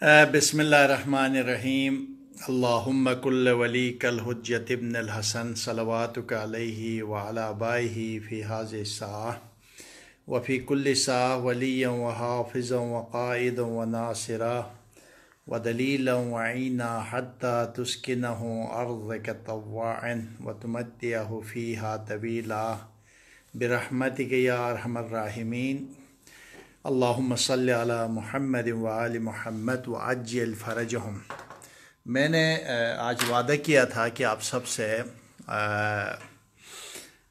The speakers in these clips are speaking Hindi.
बिस्मिल्लाहिर्रहमानिर्रहीम। अल्लाहुम्मा कुल्ल वली कल हुज्जत इब्न अल हसन सलवातुक अलैहि व अला आबाइहि फ़ी हाज़िहि स्साअह व फ़ी कुल्लि साअह वलिय्यन व हाफ़िज़न व क़ाइदन व नासिरा व दलीलन व ईना हत्ता तुस्किनहु अर्ज़क तव्वाअन व तुमत्तिअहु फ़ीहा तवीला बिरहमतिक या अरहमर राहिमीन। अल्लाहुम्मा सल्लि अला मुहम्मद व आलि मुहम्मद व अज्जिल फ़रजहुम। मैंने आज वादा किया था कि आप सब से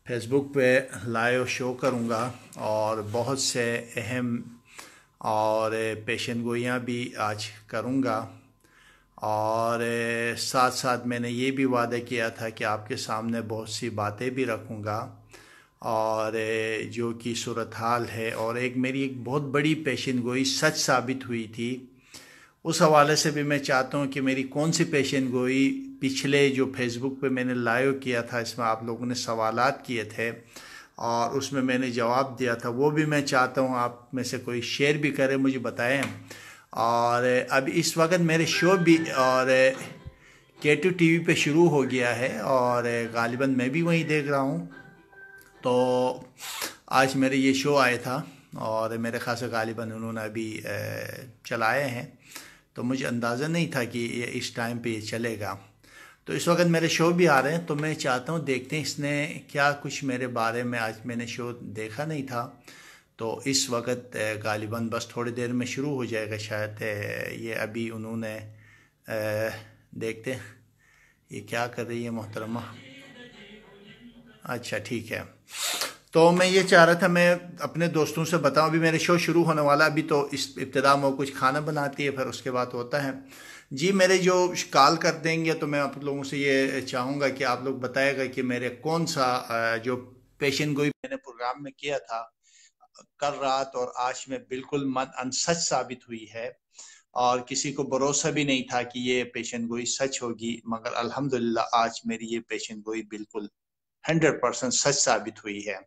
फेसबुक पे लाइव शो करूँगा और बहुत से अहम और पेशन गोइयाँ भी आज करूँगा, और साथ साथ मैंने ये भी वादा किया था कि आपके सामने बहुत सी बातें भी रखूँगा और जो कि सूरत हाल है, और मेरी एक बहुत बड़ी पेशन गोई सच साबित हुई थी। उस हवाले से भी मैं चाहता हूँ कि मेरी कौन सी पेशन गोई पिछले जो फेसबुक पे मैंने लाइव किया था, इसमें आप लोगों ने सवालात किए थे और उसमें मैंने जवाब दिया था, वो भी मैं चाहता हूँ आप में से कोई शेयर भी करे, मुझे बताएं। और अब इस वक्त मेरे शो भी और K2 TV पे शुरू हो गया है और गालिबन मैं भी वहीं देख रहा हूँ। तो आज मेरे ये शो आया था और मेरे ख़ास से गालिबन उन्होंने अभी चलाए हैं, तो मुझे अंदाज़ा नहीं था कि ये इस टाइम पे ये चलेगा। तो इस वक्त मेरे शो भी आ रहे हैं, तो मैं चाहता हूँ देखते हैं इसने क्या कुछ मेरे बारे में, आज मैंने शो देखा नहीं था। तो इस वक्त गालिबन बस थोड़ी देर में शुरू हो जाएगा शायद। ये अभी उन्होंने देखते हैं ये क्या कर रही है मोहतरमा। अच्छा ठीक है, तो मैं ये चाह रहा था मैं अपने दोस्तों से बताऊं, अभी मेरे शो शुरू होने वाला, अभी तो इस इब्तिदा में कुछ खाना बनाती है, फिर उसके बाद होता है जी। मेरे जो कॉल कर देंगे तो मैं आप लोगों से ये चाहूँगा कि आप लोग बताएगा कि मेरे कौन सा जो पेशन गोई मैंने प्रोग्राम में किया था कल रात और आज में बिल्कुल मन अनसच साबित हुई है, और किसी को भरोसा भी नहीं था कि ये पेशन गोई सच होगी, मगर अल्हम्दुलिल्लाह आज मेरी ये पेशन गोई बिल्कुल 100% सच साबित हुई है।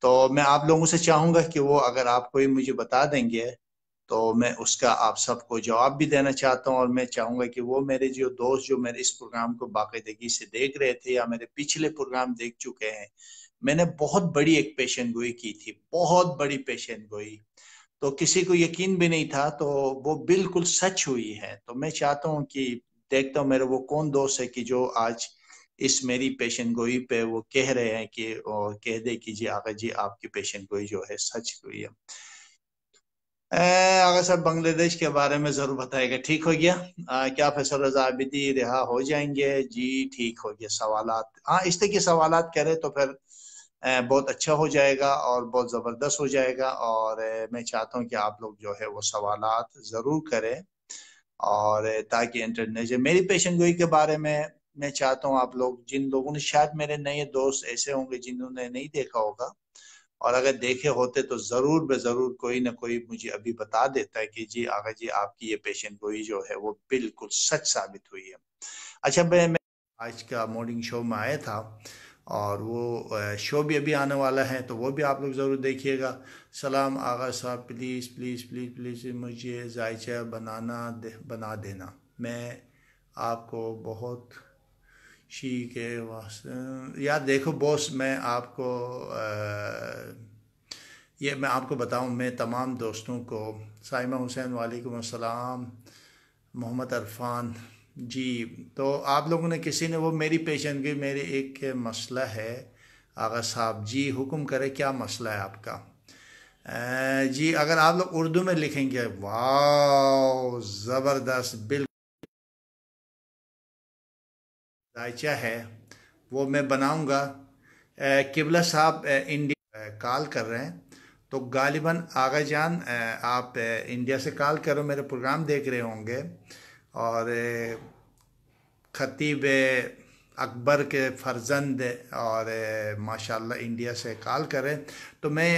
तो मैं आप लोगों से चाहूंगा कि वो अगर आप कोई मुझे बता देंगे तो मैं उसका आप सबको जवाब भी देना चाहता हूं, और मैं चाहूंगा कि वो मेरे जो दोस्त जो मेरे इस प्रोग्राम को बाकायदगी से देख रहे थे या मेरे पिछले प्रोग्राम देख चुके हैं, मैंने बहुत बड़ी एक पेशन गोई की थी, बहुत बड़ी पेशन गोई, तो किसी को यकीन भी नहीं था, तो वो बिल्कुल सच हुई है। तो मैं चाहता हूँ कि देखता हूँ मेरे वो कौन दोस्त है कि जो आज इस मेरी पेशन गोई पे वो कह रहे हैं कि और कह दे कि जी आगा जी आपकी पेशन गोई जो है सच हुई है। आगा साहब बांग्लादेश के बारे में जरूर बताएगा। ठीक हो गया? क्या फैसल रजा आबिदी रिहा हो जाएंगे? जी ठीक हो गया। सवालात, हाँ इस तरह के सवालात करें तो फिर बहुत अच्छा हो जाएगा और बहुत ज़बरदस्त हो जाएगा, और मैं चाहता हूँ कि आप लोग जो है वो सवालात ज़रूर करें, और ताकि इंटरनेट मेरी पेशन गोई के बारे में मैं चाहता हूँ आप लोग, जिन लोगों ने शायद मेरे नए दोस्त ऐसे होंगे जिन्होंने नहीं देखा होगा, और अगर देखे होते तो ज़रूर ज़रूर कोई ना कोई मुझे अभी बता देता है कि जी आगा जी आपकी ये पेशन गोई जो है वो बिल्कुल सच साबित हुई है। अच्छा, मैं आज का मॉर्निंग शो में आया था और वो शो भी अभी आने वाला है, तो वो भी आप लोग ज़रूर देखिएगा। सलाम आगा साहब, प्लीज़ प्लीज़ प्लीज़ प्लीज़ मुझे जायचा बना देना, मैं आपको बहुत शी के वास्ते यार। देखो बॉस, मैं आपको ये मैं आपको बताऊं, मैं तमाम दोस्तों को, साइमा हुसैन वालेकुम अस्सलाम, मोहम्मद अरफान जी, तो आप लोगों ने किसी ने वो मेरी पेशन की, मेरी एक मसला है आगा साहब जी, हुक्म करे क्या मसला है आपका? जी अगर आप लोग उर्दू में लिखेंगे, वाह ज़बरदस्त, बिल्कुल जायचा है वो मैं बनाऊंगा। किबला साहब इंडिया कॉल कर रहे हैं, तो गालिबन आगा जान आप इंडिया से कॉल करो, मेरे प्रोग्राम देख रहे होंगे, और खतीब अकबर के फर्जंद और माशाल्लाह इंडिया से कॉल करें, तो मैं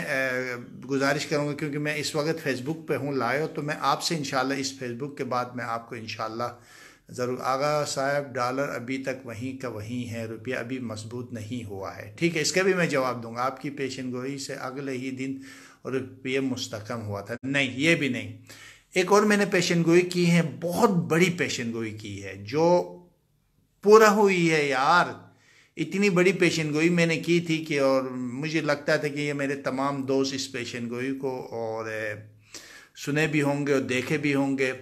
गुजारिश करूँगा क्योंकि मैं इस वक्त फ़ेसबुक पे हूँ लाइव, तो मैं आपसे इंशाल्लाह इस फेसबुक के बाद मैं आपको इंशाल्लाह ज़रूर। आगा साहब डॉलर अभी तक वहीं का वहीं है, रुपया अभी मजबूत नहीं हुआ है। ठीक है, इसका भी मैं जवाब दूंगा। आपकी पेशन गोई से अगले ही दिन रुपये मुस्तकम हुआ था, नहीं ये भी नहीं। एक और मैंने पेशन गोई की है, बहुत बड़ी पेशन गोई की है जो पूरा हुई है यार। इतनी बड़ी पेशन गोई मैंने की थी कि, और मुझे लगता था कि ये मेरे तमाम दोस्त इस पेशन गोई को और सुने भी होंगे और देखे भी होंगे।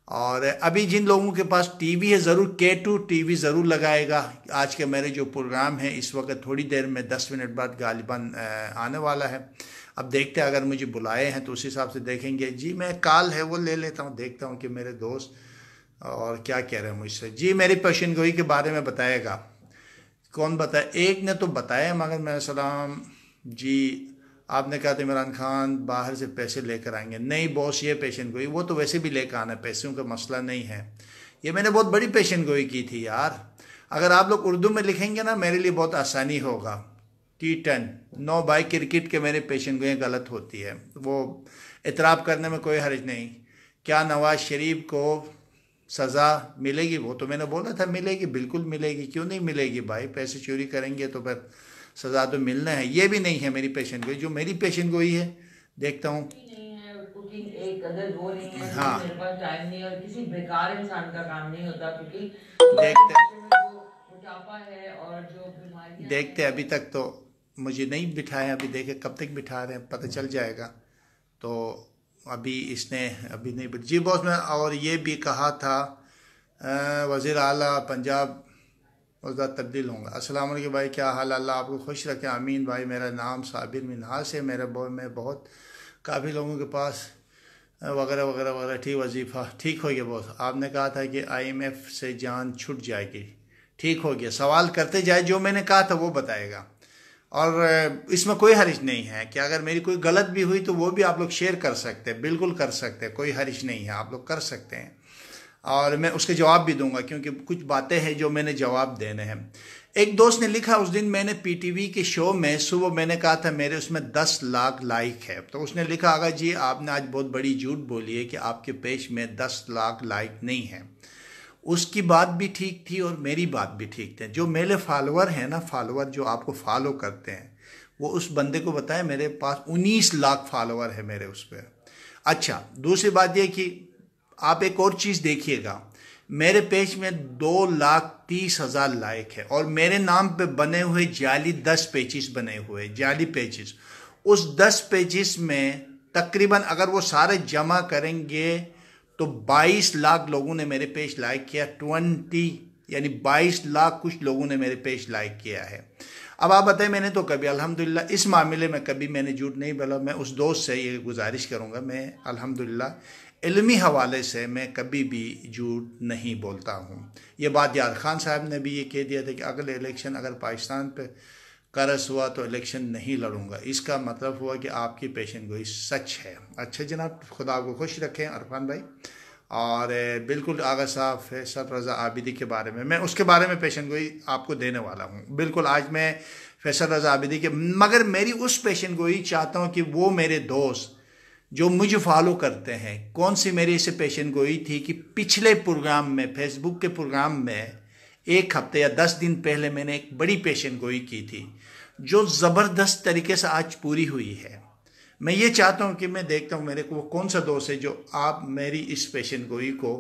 और अभी जिन लोगों के पास टीवी है ज़रूर K2 टीवी ज़रूर लगाएगा। आज के मेरे जो प्रोग्राम है इस वक्त थोड़ी देर में 10 मिनट बाद गालिबन आने वाला है। अब देखते हैं, अगर मुझे बुलाए हैं तो उस हिसाब से देखेंगे। जी मैं कॉल है वो ले लेता हूँ, देखता हूँ कि मेरे दोस्त और क्या कह रहे हैं मुझसे। जी मेरी पेशन गोई के बारे में बताएगा। कौन बताया? एक ने तो बताया मगर मैं सलाम जी। आपने कहा था इमरान खान बाहर से पैसे लेकर आएंगे। नहीं बॉस, ये पेशन गोई वो तो वैसे भी लेकर आना है, पैसों का मसला नहीं है। ये मैंने बहुत बड़ी पेशन गोई की थी यार। अगर आप लोग उर्दू में लिखेंगे ना मेरे लिए बहुत आसानी होगा। T10 नो बाई क्रिकेट के मेरे पेशन गोई गलत होती है, वो इतराफ़ करने में कोई हर्ज नहीं। क्या नवाज शरीफ को सज़ा मिलेगी? वो तो मैंने बोला था मिलेगी, बिल्कुल मिलेगी, क्यों नहीं मिलेगी भाई। पैसे चोरी करेंगे तो फिर सज़ा तो मिलना है। ये भी नहीं है मेरी पेशन गोई। जो मेरी पेशन गोई है देखता हूँ। नहीं है कुकिंग, एक अगर वो नहीं है क्योंकि हाँ मेरे पास टाइम नहीं है और किसी बेकार इंसान का काम नहीं होता, क्योंकि देखते माशरे में जो मोटापा है और जो बीमारियां देखते हैं। अभी तक तो मुझे नहीं बिठाया, अभी देखे कब तक बिठा रहे हैं, पता चल जाएगा। तो अभी इसने अभी नहीं जी बॉस। मैं और ये भी कहा था वज़ीर आला पंजाब उसका तब्दील होंगे। अस्सलाम वालेकुम भाई, क्या हाल? अल्लाह आपको खुश रखे, आमीन भाई। मेरा नाम साबिर मिनहास है। मेरे मैं बहुत काफ़ी लोगों के पास वगैरह वगैरह वगैरह। ठीक, वजीफ़ा ठीक हो गया बॉस। आपने कहा था कि IMF से जान छूट जाएगी, ठीक हो गया। सवाल करते जाए, जो मैंने कहा था वो बताएगा। और इसमें कोई हर्ज नहीं है कि अगर मेरी कोई गलत भी हुई तो वो भी आप लोग शेयर कर सकते हैं, बिल्कुल कर सकते हैं, कोई हर्ज नहीं है, आप लोग कर सकते हैं। और मैं उसके जवाब भी दूंगा क्योंकि कुछ बातें हैं जो मैंने जवाब देने हैं। एक दोस्त ने लिखा, उस दिन मैंने PTV के शो में सुबह मैंने कहा था मेरे उसमें 10 लाख लाइक है, तो उसने लिखा अगर जी आपने आज बहुत बड़ी झूठ बोली है कि आपके पेज में 10 लाख लाइक नहीं है। उसकी बात भी ठीक थी और मेरी बात भी ठीक थी। जो मेरे फॉलोअर हैं ना, फॉलोअर जो आपको फॉलो करते हैं, वो उस बंदे को बताया मेरे पास 19 लाख फॉलोअर है मेरे उस पर। अच्छा, दूसरी बात यह कि आप एक और चीज़ देखिएगा, मेरे पेज में 2,30,000 लाइक है और मेरे नाम पे बने हुए जाली 10 पेजेस बने हुए, जाली पेजेस। उस 10 पेजेस में तकरीबन अगर वो सारे जमा करेंगे तो 22 लाख लोगों ने मेरे पेज लाइक किया। यानी 22 लाख कुछ लोगों ने मेरे पेज लाइक किया है। अब आप बताएं, मैंने तो कभी अल्हम्दुलिल्लाह इस मामले में कभी मैंने झूठ नहीं बोला। मैं उस दोस्त से ये गुजारिश करूंगा, मैं अल्हम्दुलिल्लाह इल्मी हवाले से मैं कभी भी झूठ नहीं बोलता हूँ। ये बात यार खान साहब ने भी ये कह दिया था कि अगले इलेक्शन अगर पाकिस्तान पे करस हुआ तो इलेक्शन नहीं लड़ूंगा। इसका मतलब हुआ कि आपकी पेशन गोई सच है। अच्छा जनाब, खुदा आपको खुश रखें अरफान भाई। और बिल्कुल आगा साहब फैसल रज़ा आबिदी के बारे में, मैं उसके बारे में पेशन गोई आपको देने वाला हूँ। बिल्कुल आज मैं फैसल रज़ा आबिदी के, मगर मेरी उस पेशन गोई चाहता हूँ कि वो मेरे दोस्त जो मुझे फॉलो करते हैं, कौन सी मेरी इसे पेशन गोई थी कि पिछले प्रोग्राम में, फेसबुक के प्रोग्राम में 1 हफ्ते या 10 दिन पहले मैंने एक बड़ी पेशन गोई की थी जो ज़बरदस्त तरीके से आज पूरी हुई है। मैं ये चाहता हूँ कि मैं देखता हूँ मेरे को वो कौन सा दोस्त है जो आप मेरी इस पेशन गोई को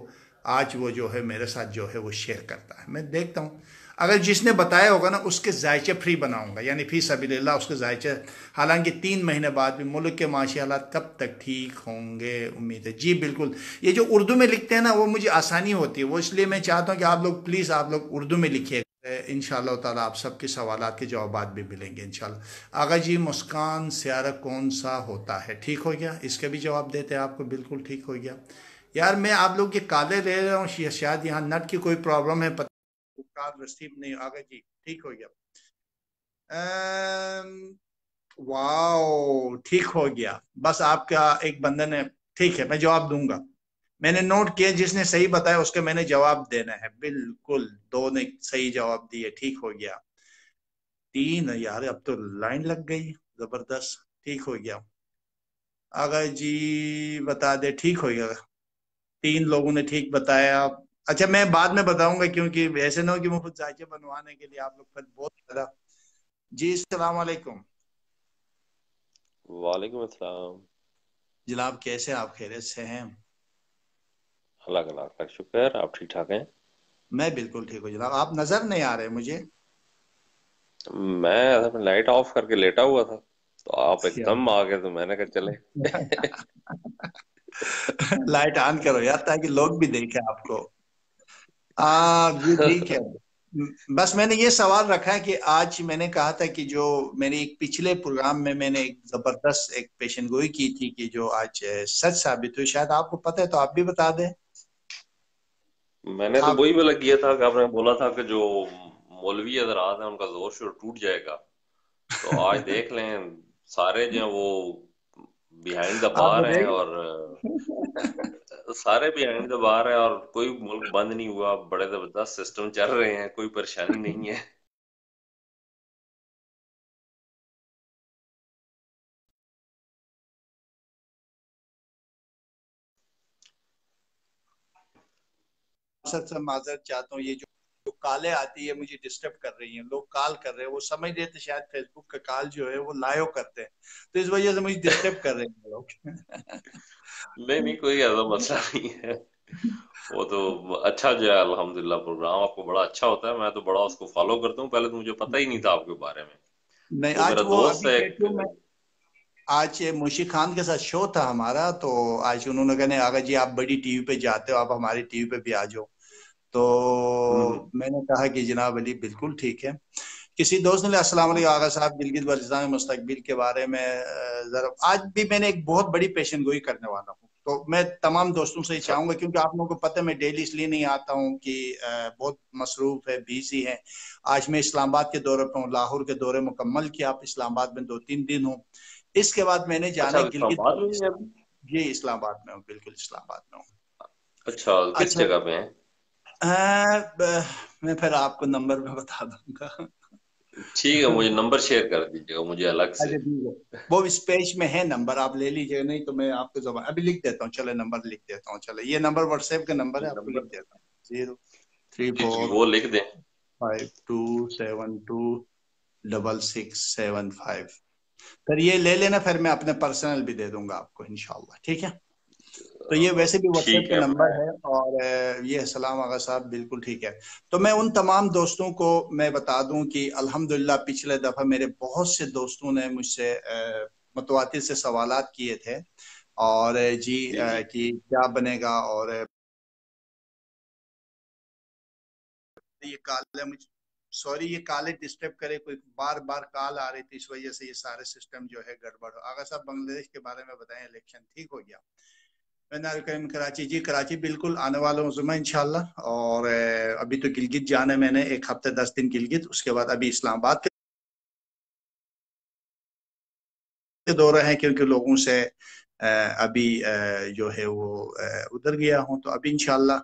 आज वो जो है मेरे साथ जो है वो शेयर करता है। मैं देखता हूँ, अगर जिसने बताया होगा ना उसके जायचे फ्री बनाऊंगा, यानी फी सबीलिल्लाह उसके जायचे। हालांकि 3 महीने बाद भी मुल्क के माशी हालात कब तक ठीक होंगे, उम्मीद है जी बिल्कुल। ये जो उर्दू में लिखते हैं ना वो मुझे आसानी होती है, वो इसलिए मैं चाहता हूँ कि आप लोग प्लीज़ आप लोग उर्दू में लिखिए। इंशाअल्लाह ताला आप सबके सवालात के जवाब भी मिलेंगे इंशाअल्लाह। आगा जी, मुस्कान स्यारा कौन सा होता है? ठीक हो गया, इसके भी जवाब देते हैं आपको, बिल्कुल ठीक हो गया। यार मैं आप लोग के काले ले रहा हूँ, शायद यहाँ नेट की कोई प्रॉब्लम है, कार्ड रिसीव नहीं। आगे जी ठीक हो गया। वाओ ठीक हो गया। बस आपका एक बंदे ने, ठीक है मैं जवाब दूंगा। मैंने नोट किया, जिसने सही बताया उसके मैंने जवाब देना है। बिल्कुल, दो ने सही जवाब दिए, ठीक हो गया। 3 यार, अब तो लाइन लग गई, जबरदस्त, ठीक हो गया। अगर जी बता दे, ठीक हो गया। 3 लोगों ने ठीक बताया। अच्छा मैं बाद में बताऊंगा क्योंकि ऐसे ना हो कि मुफ्त जायके बनवाने के लिए आप लोग पर बहुत ज्यादा। जी अस्सलाम वालेकुम वालेकुम अस्सलाम। जनाब, कैसे आप? खैरियत से हैं? अल्लाह का लाख लाख शुक्र। आप ठीक ठाक हैं? मैं बिल्कुल ठीक हूँ जनाब। आप नजर नहीं आ रहे मुझे। मैं अपनी लाइट ऑफ करके लेटा हुआ था, तो आप क्या एकदम आ गए, तो मैंने कहा चले। लाइट ऑन करो यार ताकि लोग भी देखें आपको। ये ठीक है। बस मैंने ये सवाल रखा है कि आज मैंने कहा था कि जो मेरे एक पिछले प्रोग्राम में मैंने एक जबरदस्त एक पेशन गोई की थी कि जो आज सच साबित हुई, शायद आपको पता है तो आप भी बता दें। मैंने तो आप वही वाला किया था कि आपने बोला था कि जो मौलवी हजरात हैं उनका जोर शोर टूट जाएगा। तो आज देख लें, सारे जो हैं वो बिहाइंड द आप बार हैं, बताइए। और सारे बिहाइंड द बार हैं, और कोई मुल्क बंद नहीं हुआ, बड़े जबरदस्त सिस्टम चल रहे हैं, कोई परेशानी नहीं है। सच से माजरत चाहता हूँ। ये जो कालें आती है मुझे डिस्टर्ब कर रही हैं, लोग कॉल कर रहे हैं, वो समझ रहे थे शायद फेसबुक का कॉल जो है वो लाइव करते हैं, तो इस वजह से मुझे डिस्टर्ब कर रहे हैं लोग। नहीं नहीं, कोई ऐसा मसला नहीं है। वो तो अच्छा जो है, अल्हम्दुलिल्लाह प्रोग्राम आपको बड़ा अच्छा होता है। मैं तो बड़ा उसको फॉलो करता हूँ, पहले तो मुझे पता ही नहीं था आपके बारे में। नहीं, वो आज मेरा वो दोस्त अभी है एक। पेट्रोल में, आज मुशी खान के साथ शो था हमारा, तो आज उन्होंने कहा आगा जी आप बड़ी टीवी पे जाते हो, आप हमारी टीवी पे भी आ जाओ। हम्म, तो मैंने कहा कि जनाब अली बिल्कुल ठीक है। किसी दोस्त ने अस्सलाम वालेकुम आगा साहब, गिलगित बल्तिस्तान में मुस्तकबिल के बारे में जरा आज भी मैंने एक बहुत बड़ी पेशन गोई करने वाला हूँ, तो मैं तमाम दोस्तों से ही अच्छा चाहूंगा, क्योंकि आप लोगों को पता है मैं डेली इसलिए नहीं आता हूँ कि बहुत मसरूफ है, बिजी है। आज मैं इस्लामाबाद के दौरे पर हूँ, लाहौर के दौरे मुकम्मल किया, आप इस्लामाबाद में 2-3 दिन हूँ। इसके बाद मैंने जाना अच्छा, है अब गिलगित इस्लामाबाद में भी है बल्तिस्तान। अभी? ये इस्लामाबाद में हूँ, बिल्कुल इस्लामाबाद में हूँ। अच्छा, किस अच्छा। जगह पे है? मैं फिर आपको नंबर में बता दूंगा। ठीक है, मुझे नंबर शेयर कर दीजिएगा मुझे अलग से। अच्छा ठीक है। वो इस पेज में है नंबर, आप ले लीजिए, नहीं तो मैं आपको जबान अभी लिख देता हूँ, चले नंबर लिख देता हूँ, चले ये नंबर व्हाट्सएप का नंबर है, आपको लिख नंबर देता हूँ। 034 वो लिख दें। 5272 6665। फिर ये ले लेना, फिर मैं अपने पर्सनल भी दे दूंगा आपको इंशाल्लाह, ठीक है। तो ये वैसे भी व्हाट्सएप ठीक का है, नंबर मैं। है, और ये सलाम आगा साहब बिल्कुल ठीक है। तो मैं उन तमाम दोस्तों को मैं बता दूं कि अल्हम्दुलिल्लाह पिछले दफा मेरे बहुत से दोस्तों ने मुझसे मुतवातिर से सवालात किए थे, और जी जी। कि क्या बनेगा, और ये काले मुझे सॉरी ये काले डिस्टर्ब करे, कोई बार बार कॉल आ रही थी, इस वजह से ये सारे सिस्टम जो है गड़बड़ हो। आगा साहब बांग्लादेश के बारे में बताएं, इलेक्शन ठीक हो गया? मैं करीम कराची, जी कराची बिल्कुल आने वाला हूँ जुम्मा इंशाल्लाह, और अभी तो गिलगित जाना है, मैंने 1 हफ्ते 10 दिन गिलगित, उसके बाद अभी इस्लामाबाद के दौरे हैं, क्योंकि लोगों से अभी जो है वो उधर गया हूँ, तो अभी इंशाल्लाह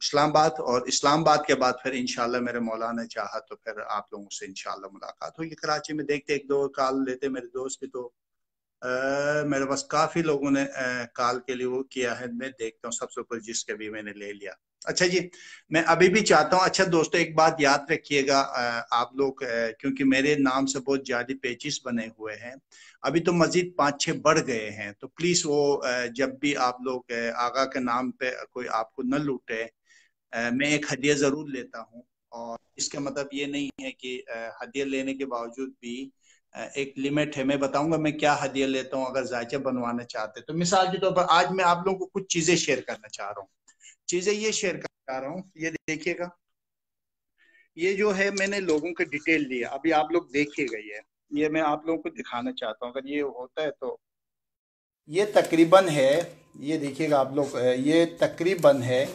इस्लामाबाद, और इस्लामाबाद के बाद फिर इंशाल्लाह मेरे मौला ने चाहा तो फिर आप लोगों से इंशाल्लाह मुलाकात होगी कराची में। देखते एक दो कॉल लेते मेरे दोस्त भी, तो मेरे पास काफी लोगों ने कॉल के लिए वो किया है, मैं देखता हूँ सबसे ऊपर जिसके भी मैंने ले लिया। अच्छा जी, मैं अभी भी चाहता हूँ, अच्छा दोस्तों एक बात याद रखिएगा, आप लोग क्योंकि मेरे नाम से बहुत जाली पेचिस बने हुए हैं, अभी तो मजीद 5-6 बढ़ गए हैं, तो प्लीज वो जब भी आप लोग आगा के नाम पे कोई आपको न लूटे, मैं एक हदिया जरूर लेता हूँ। और इसका मतलब ये नहीं है कि हदिया लेने के बावजूद भी एक लिमिट है। मैं बताऊंगा मैं क्या हदिया लेता हूँ, अगर जायचा बनवाना चाहते हैं तो। मिसाल के तौर पर आज मैं आप लोगों को कुछ चीजें शेयर करना चाह रहा हूँ, चीजें ये शेयर करना चाह रहा हूँ, ये देखिएगा। ये जो है मैंने लोगों के डिटेल दिया, अभी आप लोग देखिएगा, ये मैं आप लोगों को दिखाना चाहता हूँ, अगर ये होता है तो। ये तकरीबन है, ये देखिएगा आप लोग, ये तकरीबन है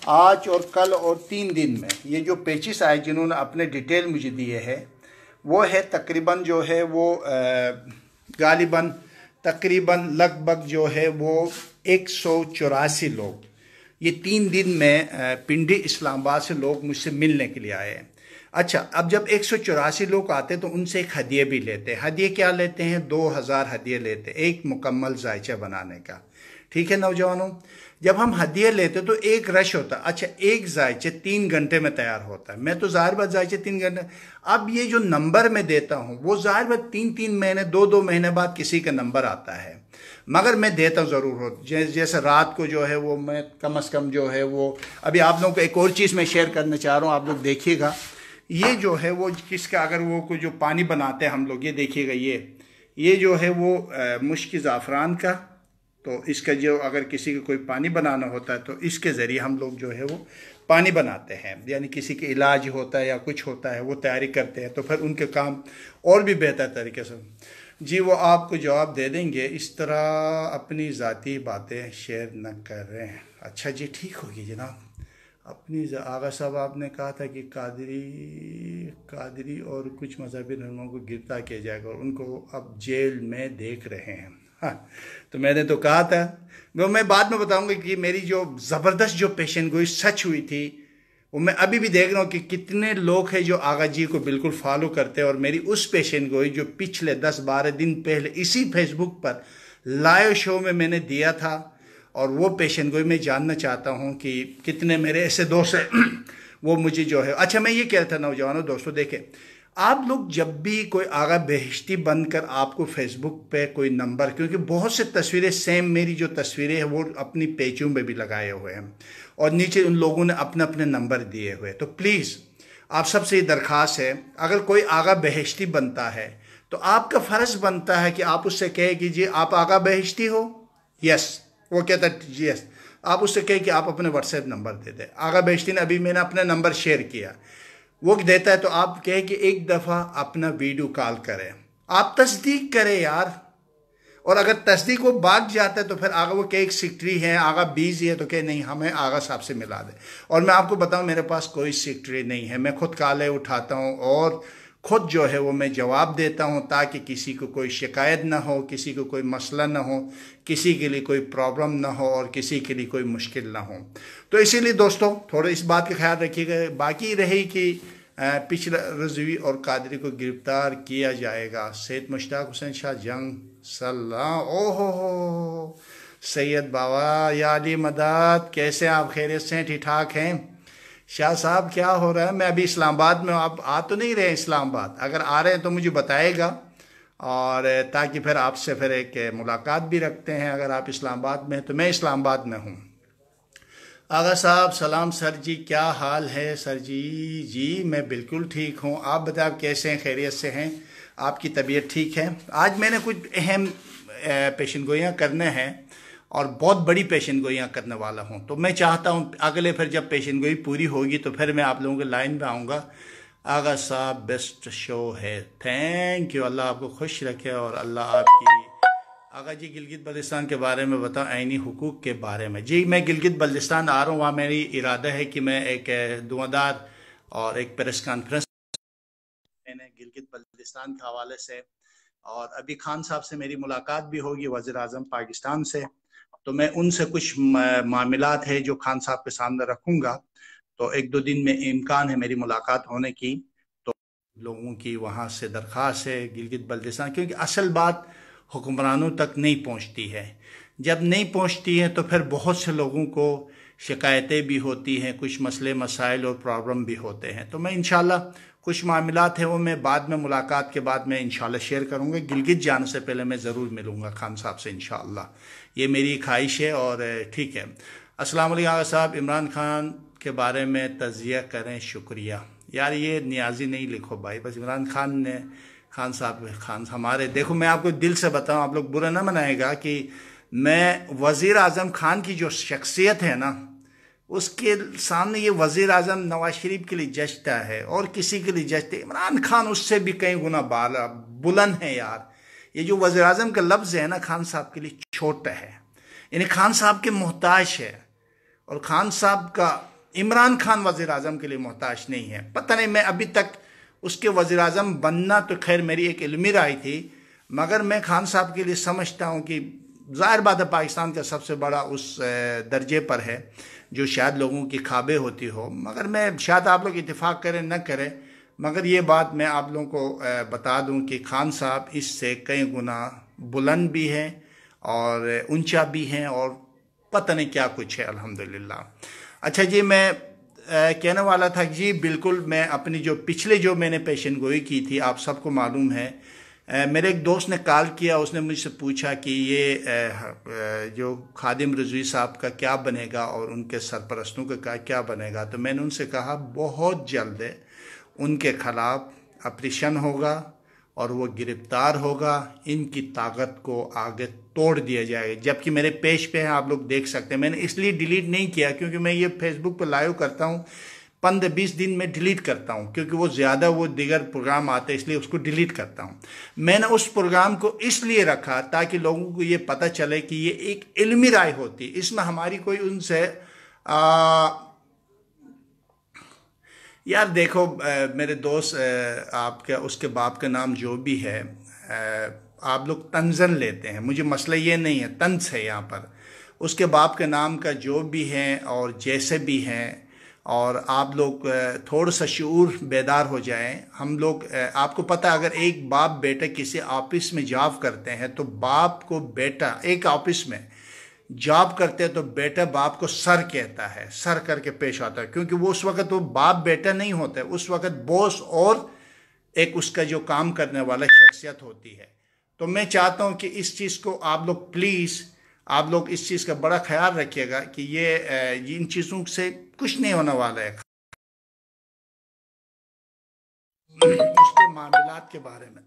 आज और कल और 3 दिन में ये जो पेचिस आए जिन्होंने अपने डिटेल मुझे दिए हैं, वो है तकरीबन जो है वो गालिबन तकरीबन लगभग जो है वो 184 लोग, ये 3 दिन में पिंडी इस्लामाबाद से लोग मुझसे मिलने के लिए आए हैं। अच्छा, अब जब 184 लोग आते हैं तो उनसे एक हदिये भी लेते हैं। हदिये क्या लेते हैं? 2000 हदिये लेते हैं एक मुकम्मल जायचा बनाने का। ठीक है नौजवानों, जब हम हदिये लेते तो एक रश होता है। अच्छा, एक जायचे 3 घंटे में तैयार होता है, मैं तो जाहिर बात जायचे 3 घंटे। अब ये जो नंबर मैं देता हूँ वो जाहिर बात 3-3 महीने 2-2 महीने बाद किसी का नंबर आता है, मगर मैं देता ज़रूर हूँ। जैसे रात को जो है वो मैं कम से कम जो है वो, अभी आप लोगों को एक और चीज़ मैं शेयर करना चाह रहा हूँ, आप लोग देखिएगा। ये जो है वो किसका, अगर वो को जो पानी बनाते हैं हम लोग, ये देखिएगा, ये जो है वो मुश्क ज़ाफ़रान का, तो इसका जो अगर किसी को कोई पानी बनाना होता है तो इसके ज़रिए हम लोग जो है वो पानी बनाते हैं, यानी किसी के इलाज होता है या कुछ होता है वो तैयारी करते हैं, तो फिर उनके काम और भी बेहतर तरीके से जी वो आपको जवाब दे देंगे। इस तरह अपनी ज़ाती बातें शेयर न कर रहे हैं। अच्छा जी, ठीक होगी जनाब। अपनी आगा साहब आपने कहा था कि कादरी और कुछ मजहबी रहनुमाओं को गिरफ्तार किया जाएगा और उनको अब जेल में देख रहे हैं। हाँ, तो मैंने तो कहा था, वो मैं बाद में बताऊंगा कि मेरी जो ज़बरदस्त जो पेशन गोई सच हुई थी, वो मैं अभी भी देख रहा हूँ कि कितने लोग हैं जो आगा जी को बिल्कुल फॉलो करते हैं। और मेरी उस पेशन गोई जो पिछले 10-12 दिन पहले इसी फेसबुक पर लाइव शो में मैंने दिया था, और वो पेशन गोई मैं जानना चाहता हूँ कि कितने मेरे ऐसे दोस्त हैं वो मुझे जो है। अच्छा, मैं ये कह रहा था नौजवानों दोस्तों, देखें आप लोग जब भी कोई आगा बेहिश्ती बनकर आपको फेसबुक पे कोई नंबर, क्योंकि बहुत से तस्वीरें सेम मेरी जो तस्वीरें हैं वो अपनी पेजों में भी लगाए हुए हैं और नीचे उन लोगों ने अपने अपने नंबर दिए हुए, तो प्लीज़ आप सबसे ये दरख्वास्त है, अगर कोई आगा बेहिश्ती बनता है तो आपका फ़र्ज़ बनता है कि आप उससे कहे कि जी आप आगा बेहिश्ती हो, यस, वो कहता है यस, आप उससे कहे कि आप अपने व्हाट्सएप नंबर दे दें। आगा बेहिश्ती ने अभी मैंने अपना नंबर शेयर किया, वो देता है तो आप कहे कि एक दफ़ा अपना वीडियो कॉल करें, आप तस्दीक करें यार। और अगर तस्दीक वो भाग जाता है तो फिर आगा वो कहे एक सेक्रेटरी है, आगा बिजी है, तो कहे नहीं हमें आगा साहब से मिला दे। और मैं आपको बताऊं मेरे पास कोई सेक्रेटरी नहीं है, मैं खुद कॉलें उठाता हूं और खुद जो है वो मैं जवाब देता हूं, ताकि किसी को कोई शिकायत ना हो, किसी को कोई मसला ना हो, किसी के लिए कोई प्रॉब्लम ना हो और किसी के लिए कोई मुश्किल ना हो। तो इसीलिए दोस्तों थोड़ा इस बात का ख्याल रखिएगा। बाकी रही कि पिछला रजवी और कादरी को गिरफ्तार किया जाएगा। सैयद मुश्ताक हुसैन शाह जंग सलाम, ओहो हो सैयद बाबा या अली मदद, कैसे आप खैरियत से ठीक ठाक हैं? शाह साहब क्या हो रहा है? मैं अभी इस्लामाबाद में, आप आ तो नहीं रहे इस्लामाबाद? अगर आ रहे हैं तो मुझे बताएगा, और ताकि फिर आपसे फिर एक मुलाकात भी रखते हैं। अगर आप इस्लामाबाद में हैं तो मैं इस्लामाबाद में हूँ। आगा साहब सलाम सर जी, क्या हाल है सर जी? जी मैं बिल्कुल ठीक हूँ, आप बताएं आप कैसे हैं, खैरियत से हैं, आपकी तबीयत ठीक है? आज मैंने कुछ अहम पेशन गोइयाँ करने हैं और बहुत बड़ी पेशन गोइयाँ करने वाला हूँ, तो मैं चाहता हूँ अगले फिर जब पेशन गोई पूरी होगी तो फिर मैं आप लोगों के लाइन में आऊँगा। आगा साहब बेस्ट शो है, थैंक यू, अल्लाह आपको खुश रखे और अल्लाह आपकी। आगा जी गिलगित बल्तिस्तान के बारे में बताओ, आइनी हुकूक के बारे में। जी मैं गिलगित बल्तिस्तान आ रहा हूँ, वहाँ मेरी इरादा है कि मैं एक दुआदार और एक प्रेस कॉन्फ्रेंस मैंने गिलगित बल्तिस्तान के हवाले से, और अभी खान साहब से मेरी मुलाकात भी होगी, वज़ीर आज़म पाकिस्तान से, तो मैं उनसे कुछ मामलात है जो खान साहब के सामने रखूँगा। तो 1-2 दिन में इम्कान है मेरी मुलाकात होने की। तो लोगों की वहाँ से दरख्वास्त है गिलगित बल्तिस्तान, क्योंकि असल बात हुक्मरानों तक नहीं पहुँचती है। जब नहीं पहुँचती है तो फिर बहुत से लोगों को शिकायतें भी होती हैं, कुछ मसले मसाइल और प्रॉब्लम भी होते हैं। तो मैं इंशाल्लाह कुछ मामलात हैं वो मैं बाद में मुलाकात के बाद मैं इंशाल्लाह शेयर करूँगा। गिलगित जाने से पहले मैं ज़रूर मिलूँगा खान साहब से इंशाल्लाह, ये मेरी ख्वाहिश है। और ठीक है, अस्सलाम वालेकुम आगा साहब, इमरान खान के बारे में तज़िया करें, शुक्रिया। यार ये नियाजी नहीं लिखो भाई, बस इमरान खान ने, खान साहब, खान हमारे, देखो मैं आपको दिल से बताऊँ, आप लोग बुरा ना मनाएगा कि मैं वज़ीर आज़म खान की जो शख्सियत है ना, उसके सामने ये वज़ीर आज़म नवाज शरीफ के लिए जचता है और किसी के लिए जचते, इमरान खान उससे भी कई गुना बुलंद है यार। ये जो वज़ीर आज़म का लफ्ज़ है ना, खान साहब के लिए छोटा है, यानी खान साहब के मोहताज है, और खान साहब का इमरान खान वज़ीर आज़म के लिए मोहताज नहीं है। पता नहीं, मैं अभी तक उसके वज़ीर आज़म बनना तो खैर मेरी एक इल्मी राय थी, मगर मैं खान साहब के लिए समझता हूँ कि ज़ाहिर बात है पाकिस्तान का सबसे बड़ा उस दर्जे पर है जो शायद लोगों की ख्वाबें होती हो, मगर मैं शायद आप लोग इत्तेफाक करें न करें, मगर ये बात मैं आप लोगों को बता दूं कि खान साहब इससे कई गुना बुलंद भी हैं और ऊंचा भी हैं और पता नहीं क्या कुछ है, अल्हम्दुलिल्लाह। अच्छा जी, मैं कहने वाला था जी बिल्कुल, मैं अपनी जो पिछले जो मैंने पेशन गोई की थी, आप सबको मालूम है मेरे एक दोस्त ने कॉल किया, उसने मुझसे पूछा कि ये जो खादिम रिजवी साहब का क्या बनेगा और उनके सरपरस्तों का क्या बनेगा। तो मैंने उनसे कहा बहुत जल्द उनके खिलाफ ऑपरेशन होगा और वो गिरफ्तार होगा, इनकी ताकत को आगे तोड़ दिया जाएगा। जबकि मेरे पेज पे हैं, आप लोग देख सकते हैं। मैंने इसलिए डिलीट नहीं किया क्योंकि मैं ये फेसबुक पर लाइव करता हूँ, 15-20 दिन में डिलीट करता हूँ क्योंकि वो ज़्यादा वो दीगर प्रोग्राम आते हैं, इसलिए उसको डिलीट करता हूँ। मैंने उस प्रोग्राम को इसलिए रखा ताकि लोगों को ये पता चले कि ये एक इल्मी राय होती, इसमें हमारी कोई उनसे यार देखो मेरे दोस्त, आपके उसके बाप का नाम जो भी है, आप लोग तंजन लेते हैं, मुझे मसला ये नहीं है, तंज है यहाँ पर। उसके बाप के नाम का जो भी हैं और जैसे भी हैं, और आप लोग थोड़ा सा शऊर बेदार हो जाएं। हम लोग आपको पता है, अगर एक बाप बेटा किसी ऑफिस में जॉब करते हैं तो बाप को बेटा एक ऑफिस में जॉब करते हैं तो बेटा बाप को सर कहता है, सर करके पेश आता है, क्योंकि वो उस वक्त वो बाप बेटा नहीं होता है, उस वक्त बॉस और एक उसका जो काम करने वाला शख्सियत होती है। तो मैं चाहता हूं कि इस चीज़ को आप लोग प्लीज़, आप लोग इस चीज़ का बड़ा ख्याल रखिएगा कि ये इन चीज़ों से कुछ नहीं होने वाला है। उसके मामलात के बारे में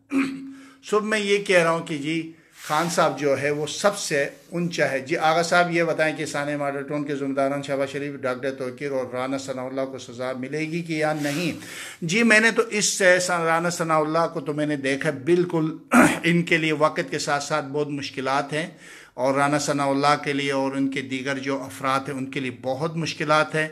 सुबह मैं ये कह रहा हूँ कि जी खान साहब जो है वो सबसे ऊंचा है। जी आगा साहब ये बताएं कि साने मॉडल टाउन के ज़िम्मेदारान शहबाज शरीफ, डॉक्टर तौकीर और राना सनाउल्लाह को सज़ा मिलेगी कि या नहीं। जी मैंने तो इस राना सनाउल्लाह को तो मैंने देखा, बिल्कुल इनके लिए वक़्त के साथ साथ बहुत मुश्किलात हैं, और राना सनाउल्लाह के लिए और उनके दीगर जो अफराद हैं उनके लिए बहुत मुश्किलात है।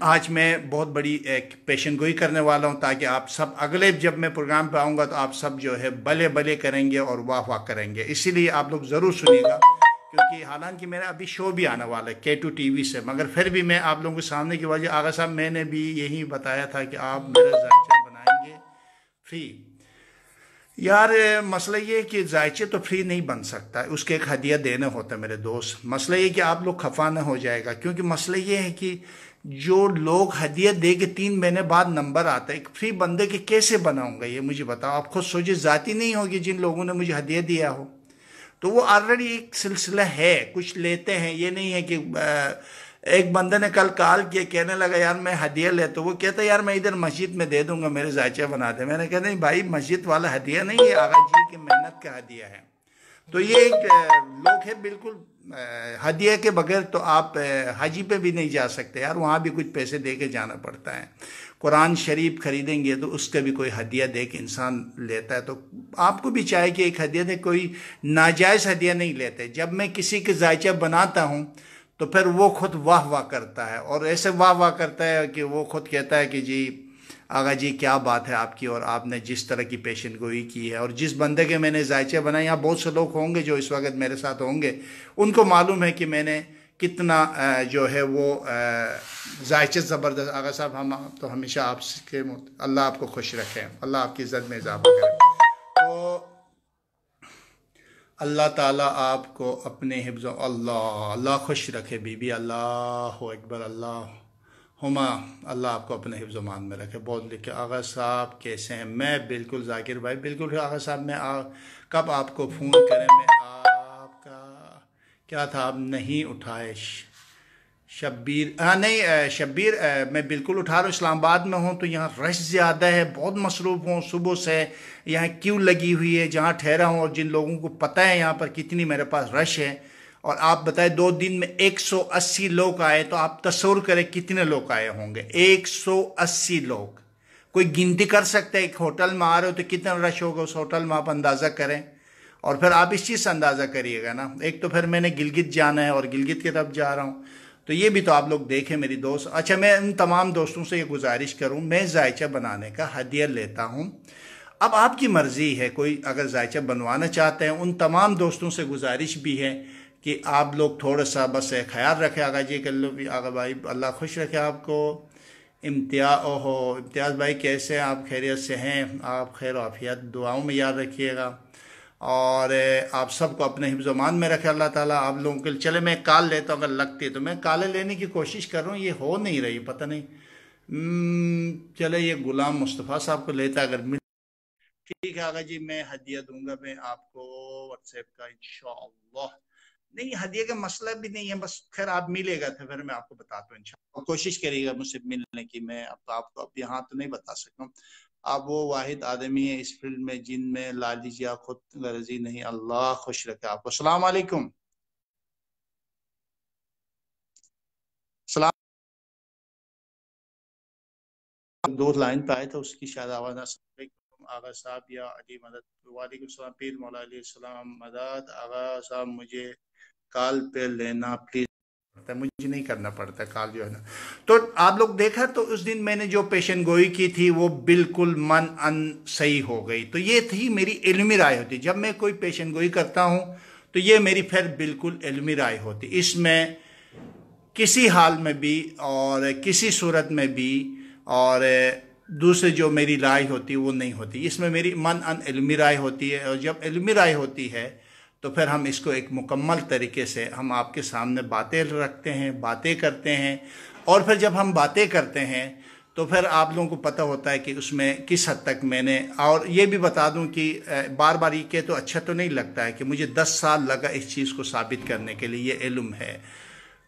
आज मैं बहुत बड़ी एक पेशन गोई करने वाला हूं ताकि आप सब अगले जब मैं प्रोग्राम पे आऊँगा तो आप सब जो है भले भले करेंगे और वाह वाह करेंगे। इसीलिए आप लोग ज़रूर सुनिएगा, क्योंकि हालांकि मेरा अभी शो भी आने वाला है K2 TV से, मगर फिर भी मैं आप लोगों के सामने की वजह, आगा साहब मैंने भी यही बताया था कि आप मेरा जायचा बनाएंगे फ्री। यार मसला ये है कि जायचे तो फ्री नहीं बन सकता, उसके एक हदिया देने होता है मेरे दोस्त। मसला ये कि आप लोग खफा न हो जाएगा, क्योंकि मसला ये है कि जो लोग हदिया दे के 3 महीने बाद नंबर आता है, एक फ्री बंदे के कैसे बनाऊंगा ये मुझे बताओ। आप खुद सोचिए, जाती नहीं होगी जिन लोगों ने मुझे हदिया दिया हो, तो वो ऑलरेडी एक सिलसिला है, कुछ लेते हैं। ये नहीं है कि एक बंदे ने कल कॉल किया, कहने लगा यार मैं हदिया ले, तो वो कहता यार मैं इधर मस्जिद में दे दूंगा, मेरे जायचा बना दे। मैंने कहा नहीं भाई, मस्जिद वाला हदिया नहीं है, आगा जी की मेहनत का हदिया है। तो ये एक लोग है बिल्कुल हदिया के बगैर तो आप हाजी पे भी नहीं जा सकते यार, वहाँ भी कुछ पैसे दे के जाना पड़ता है। कुरान शरीफ खरीदेंगे तो उसका भी कोई हदिया दे के इंसान लेता है, तो आपको भी चाहिए कि एक हदिया दे, कोई नाजायज़ हदिया नहीं लेते। जब मैं किसी के जायचा बनाता हूँ तो फिर वो खुद वाह वाह करता है, और ऐसे वाह वाह करता है कि वो खुद कहता है कि जी आगा जी क्या बात है आपकी, और आपने जिस तरह की पेशन गोई की है। और जिस बंदे के मैंने जायचे बनाए, यहाँ बहुत से लोग होंगे जो इस वक्त मेरे साथ होंगे, उनको मालूम है कि मैंने कितना जो है वो जायचे ज़बरदस्त। आगा साहब हम तो हमेशा आपके, अल्लाह आपको खुश रखे, अल्लाह आपकी इज़्ज़त में इजाफा करे। तो अल्लाह ताला आपको अपने हिफ्ज़, अल्लाह खुश रखे बीबी, अल्लाह अकबर, हुमा, अल्लाह आपको अपने हिफ्ज़-ओ-मान में रखे। बहुत लिखे। आगा साहब कैसे हैं? मैं बिल्कुल जाकिर भाई बिल्कुल। आगा साहब मैं कब आपको फ़ोन करें, मैं आपका क्या था आप नहीं उठाए। शब्बीर, हाँ नहीं शब्बीर, मैं बिल्कुल उठा रहा हूँ। इस्लामाबाद में हूँ तो यहाँ रश ज़्यादा है, बहुत मसरूफ़ हूँ, सुबह से यहाँ क्यू लगी हुई है जहाँ ठहरा हूँ, और जिन लोगों को पता है यहाँ पर कितनी मेरे पास रश है। और आप बताएं 2 दिन में 180 लोग आए, तो आप तस्वीर करें कितने लोग आए होंगे। 180 लोग, कोई गिनती कर सकते हैं? एक होटल में आ रहे हो तो कितना रश होगा उस होटल में, आप अंदाज़ा करें। और फिर आप इस चीज़ से अंदाज़ा करिएगा ना। एक तो फिर मैंने गिलगित जाना है और गिलगित की तरफ जा रहा हूँ, तो ये भी तो आप लोग देखें मेरी दोस्त। अच्छा, मैं इन तमाम दोस्तों से ये गुजारिश करूँ, मैं जायचा बनाने का हदिया लेता हूँ। अब आपकी मर्ज़ी है, कोई अगर जायचा बनवाना चाहते हैं, उन तमाम दोस्तों से गुजारिश भी है कि आप लोग थोड़ा सा बस ख्याल रखें। आगा जी कर लो भी, आगा भाई अल्लाह खुश रखे आपको। इम्तियाज़ भाई कैसे हैं आप? खैरियत से हैं? आप खैर आफियत दुआओं में याद रखिएगा, और आप सबको अपने हिफ्ज़-ओ-मान में रखे अल्लाह ताला आप लोगों के लिए। चले मैं कॉल लेता हूँ, अगर लगती है तो। मैं कॉलें लेने की कोशिश कर रहा हूँ, ये हो नहीं रही, पता नहीं। चले ये गुलाम मुस्तफ़ा साहब को लेता, अगर ठीक है आगा जी, मैं हदिया दूंगा मैं आपको व्हाट्सएप का इंशाअल्लाह। नहीं हदिया का मसला भी नहीं है, बस खैर आप मिलेगा तो फिर मैं आपको बताता हूँ इंशाअल्लाह। कोशिश करिएगा मुझसे मिलने की। मैं अब आपको अब यहाँ तो नहीं बता सकता हूँ। आप वो वाहिद आदमी है इस फील्ड में जिनमें ला लीजिए आप खुद गर्जी नहीं। अल्लाह खुश रखे आपको। सलाम अलैकुम। सलाम। दो लाइन पे आए थे उसकी शायद आवाज ना सुन। आगा साहब या अली मदद। वालेकुम सलाम पीर मौला अली सलाम मदद। आगा साहब मुझे कॉल पे लेना प्लीज। मुझे नहीं करना पड़ता कॉल जो है ना। तो आप लोग देखा तो उस दिन मैंने जो पेशन गोई की थी वो बिल्कुल मन अन सही हो गई। तो ये थी मेरी इल्मी राय होती। जब मैं कोई पेशन गोई करता हूँ तो ये मेरी फिर बिल्कुल इल्मी राय होती। इसमें किसी हाल में भी और किसी सूरत में भी और दूसरे जो मेरी राय होती है वो नहीं होती। इसमें मेरी मन अन इल्मी राय होती है। और जब इल्मी राय होती है तो फिर हम इसको एक मुकम्मल तरीके से हम आपके सामने बातें रखते हैं, बातें करते हैं। और फिर जब हम बातें करते हैं तो फिर आप लोगों को पता होता है कि उसमें किस हद तक मैंने। और ये भी बता दूं कि बार बार ये कहे तो अच्छा तो नहीं लगता है कि मुझे 10 साल लगा इस चीज़ को साबित करने के लिए। ये इल्म है।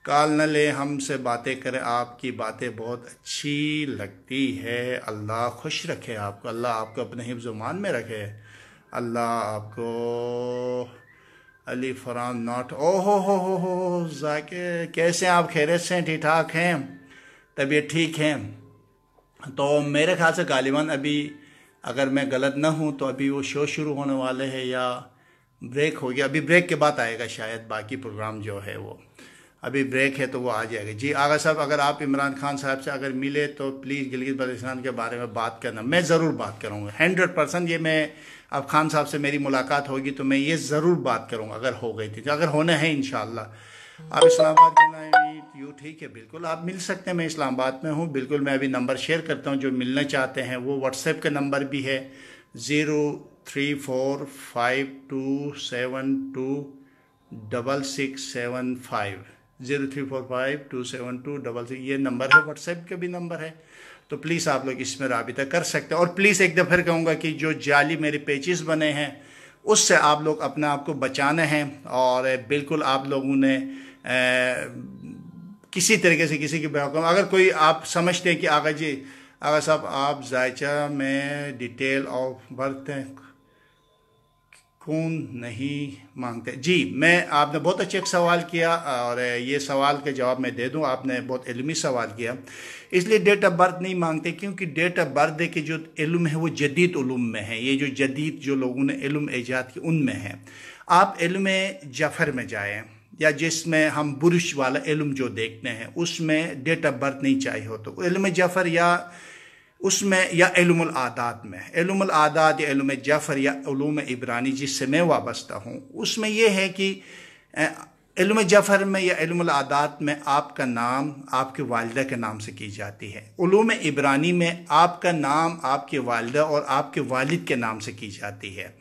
काल न ले हमसे बातें करें, आपकी बातें बहुत अच्छी लगती है। अल्लाह खुश रखे आपको, अल्लाह आपको अपने हिफ्ज़ मान में रखे। अल्लाह आपको अली फरान नॉट। ओ हो जाके कैसे आप खैरियत से हैं? ठीक ठाक हैं? तबीयत ठीक है? तो मेरे ख्याल से गालिबन अभी अगर मैं गलत ना हूँ तो अभी वो शो शुरू होने वाले हैं या ब्रेक हो गया। अभी ब्रेक के बाद आएगा शायद बाकी प्रोग्राम जो है वो। अभी ब्रेक है तो वो आ जाएगा। जी आगा साहब अगर आप इमरान खान साहब से अगर मिले तो प्लीज़ गिलगित बल्तिस्तान के बारे में बात करना। मैं ज़रूर बात करूँगा 100%। ये मैं अब खान साहब से मेरी मुलाकात होगी तो मैं ये ज़रूर बात करूँगा अगर हो गई थी, अगर होना है इंशाअल्लाह। आप इस्लामाबाद के ना यू ठीक है, बिल्कुल आप मिल सकते हैं। मैं इस्लामाबाद में हूँ बिल्कुल। मैं अभी नंबर शेयर करता हूँ, जो मिलना चाहते हैं वो व्हाट्सएप का नंबर भी है 0345272675 03452726। ये नंबर है, व्हाट्सएप का भी नंबर है। तो प्लीज़ आप लोग इसमें राबिता कर सकते हैं। और प्लीज़ एक दफ़ा फिर कहूँगा कि जो जाली मेरे पेजेस बने हैं उससे आप लोग अपने आप को बचाना है। और बिल्कुल आप लोगों ने किसी तरीके से किसी की बेवकूफ़ अगर कोई आप समझते हैं कि आगा जी आगा साहब आप जायचा में डिटेल ऑफ बर्थ कौन नहीं मांगते। जी मैं आपने बहुत अच्छा एक सवाल किया और ये सवाल के जवाब मैं दे दूं। आपने बहुत इल्मी सवाल किया। इसलिए डेट ऑफ बर्थ नहीं मांगते क्योंकि डेट ऑफ बर्थ के जो इल्म है वो जदीद उलूम में है। ये जो जदीद जो लोगों ने इल्म ईजाद की उनमें है। आप इल्म जफ़र में जाएँ या जिसमें हम बुरुश वाला इल्म जो देखते हैं उसमें डेट ऑफ बर्थ नहीं चाहिए हो। तो इल्म जफ़र या उसमें या इल्मुल आदात में, इल्मुल आदात या इल्म जफ़र या उलूम इब्रानी जिससे मैं वाबस्ता हूँ उसमें यह है कि इल्म जफ़र में या इल्मुल आदात में आपका नाम आपके वालिदा के नाम से की जाती है। उलूम इब्रानी में आपका नाम आपके वालिदा और आपके वालिद के नाम से की जाती है।